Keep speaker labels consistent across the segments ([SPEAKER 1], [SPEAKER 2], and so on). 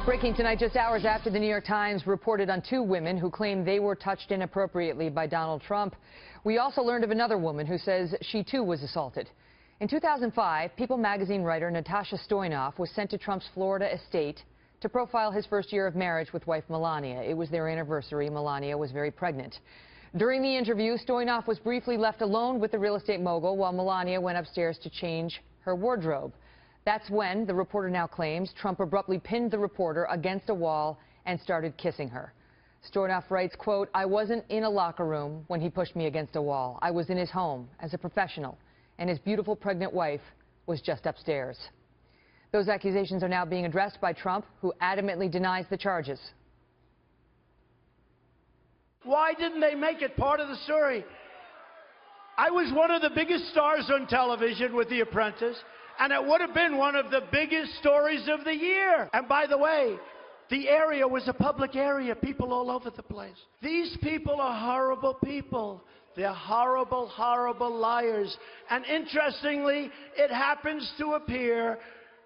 [SPEAKER 1] Breaking tonight, just hours after the New York Times reported on two women who claim they were touched inappropriately by Donald Trump. We also learned of another woman who says she too was assaulted. In 2005, People magazine writer Natasha Stoynoff was sent to Trump's Florida estate to profile his first year of marriage with wife Melania. It was their anniversary. Melania was very pregnant. During the interview, Stoynoff was briefly left alone with the real estate mogul while Melania went upstairs to change her wardrobe. That's when, the reporter now claims, Trump abruptly pinned the reporter against a wall and started kissing her. Stoynoff writes, quote, "I wasn't in a locker room when he pushed me against a wall. I was in his home as a professional, and his beautiful pregnant wife was just upstairs." Those accusations are now being addressed by Trump, who adamantly denies the charges.
[SPEAKER 2] Why didn't they make it part of the story? I was one of the biggest stars on television with The Apprentice, and it would have been one of the biggest stories of the year. And by the way, the area was a public area, people all over the place. These people are horrible people. They're horrible, horrible liars. And interestingly, it happens to appear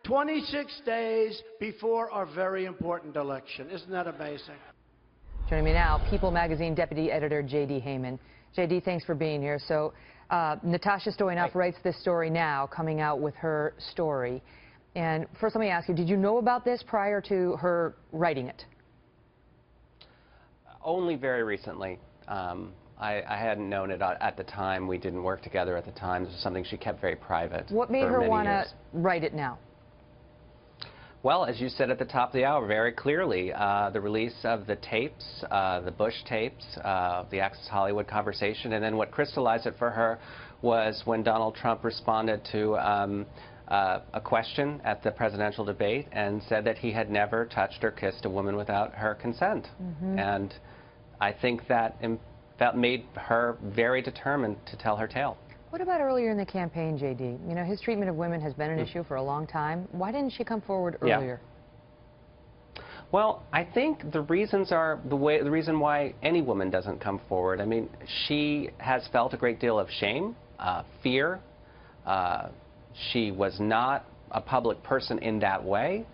[SPEAKER 2] 26 days before our very important election. Isn't that amazing?
[SPEAKER 1] Joining me now, People magazine deputy editor J.D. Heyman. J.D., thanks for being here. So, Natasha Stoynoff writes this story now, coming out with her story. And first, let me ask you, did you know about this prior to her writing it?
[SPEAKER 3] Only very recently. I hadn't known it at the time. We didn't work together at the time. This was something she kept very private.
[SPEAKER 1] What made her want to write it now?
[SPEAKER 3] Well, as you said at the top of the hour, very clearly, the release of the tapes, the Bush tapes, the Access Hollywood conversation, and then what crystallized it for her was when Donald Trump responded to a question at the presidential debate and said that he had never touched or kissed a woman without her consent. And I think that made her very determined to tell her tale.
[SPEAKER 1] What about earlier in the campaign, J.D.? You know, his treatment of women has been an issue for a long time. Why didn't she come forward earlier?
[SPEAKER 3] Yeah. Well, I think the reasons are the reason why any woman doesn't come forward. I mean, she has felt a great deal of shame, fear. She was not a public person in that way.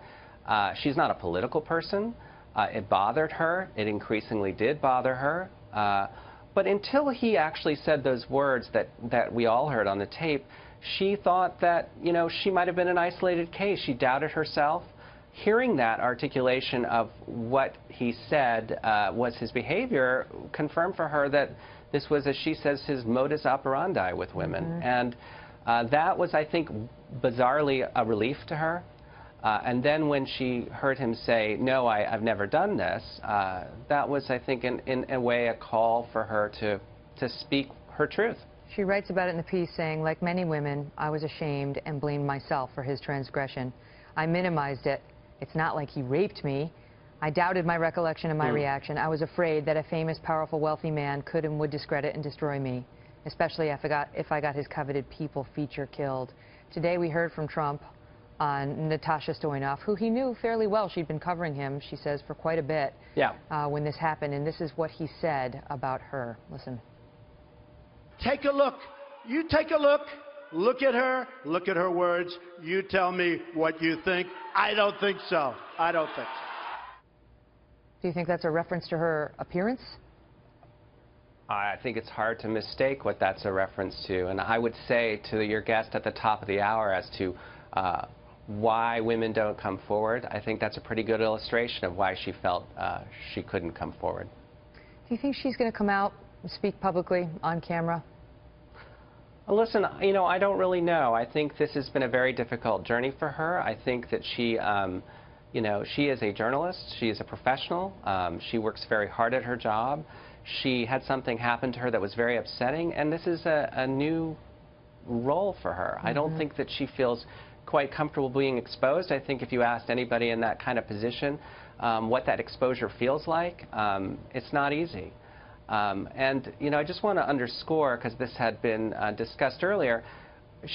[SPEAKER 3] She's not a political person. It bothered her. It increasingly did bother her. But until he actually said those words that we all heard on the tape, she thought that, you know, she might have been an isolated case. She doubted herself. Hearing that articulation of what he said was his behavior confirmed for her that this was, as she says, his modus operandi with women. And that was, I think, bizarrely a relief to her. And then when she heard him say, "No, I've never done this," that was, I think, in a way, a call for her to speak her truth.
[SPEAKER 1] She writes about it in the piece saying, "Like many women, I was ashamed and blamed myself for his transgression. I minimized it. It's not like he raped me. I doubted my recollection and my reaction. I was afraid that a famous, powerful, wealthy man could and would discredit and destroy me, especially if I got his coveted People feature killed." Today we heard from Trump on Natasha Stoynoff, who he knew fairly well. She'd been covering him, she says, for quite a bit when this happened. And this is what he said about her. Listen.
[SPEAKER 2] Take a look. You take a look. Look at her words. You tell me what you think. I don't think so. I don't think so.
[SPEAKER 1] Do you think that's a reference to her appearance?
[SPEAKER 3] I think it's hard to mistake what that's a reference to. And I would say to your guest at the top of the hour as to why women don't come forward, I think that's a pretty good illustration of why she felt she couldn't come forward.
[SPEAKER 1] Do you think she's going to come out and speak publicly on camera?
[SPEAKER 3] Listen, you know, I don't really know. I think this has been a very difficult journey for her. I think that she, you know, she is a journalist. She is a professional. She works very hard at her job. She had something happen to her that was very upsetting, and this is a new role for her. I don't think that she feels quite comfortable being exposed. I think if you asked anybody in that kind of position what that exposure feels like, it's not easy. And, you know, I just want to underscore, because this had been discussed earlier,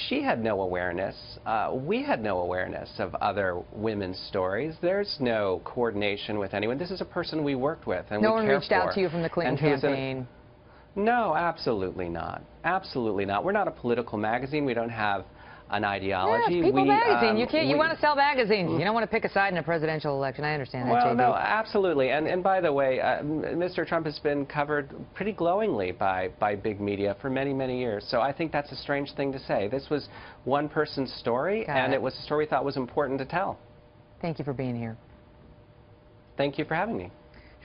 [SPEAKER 3] she had no awareness. We had no awareness of other women's stories. There's no coordination with anyone. This is a person we worked with and we care for.
[SPEAKER 1] No one reached out to you from the Clinton campaign?
[SPEAKER 3] No, absolutely not. Absolutely not. We're not a political magazine. We don't have an
[SPEAKER 1] Yeah,
[SPEAKER 3] ideology.
[SPEAKER 1] it's People magazine. You can't. You want to sell magazines. You don't want to pick a side in a presidential election. I understand that,
[SPEAKER 3] Well,
[SPEAKER 1] JB.
[SPEAKER 3] no, absolutely. And by the way, Mr. Trump has been covered pretty glowingly by big media for many, many years. So I think that's a strange thing to say. This was one person's story, and it was a story we thought was important to tell.
[SPEAKER 1] Thank you for being here.
[SPEAKER 3] Thank you for having me.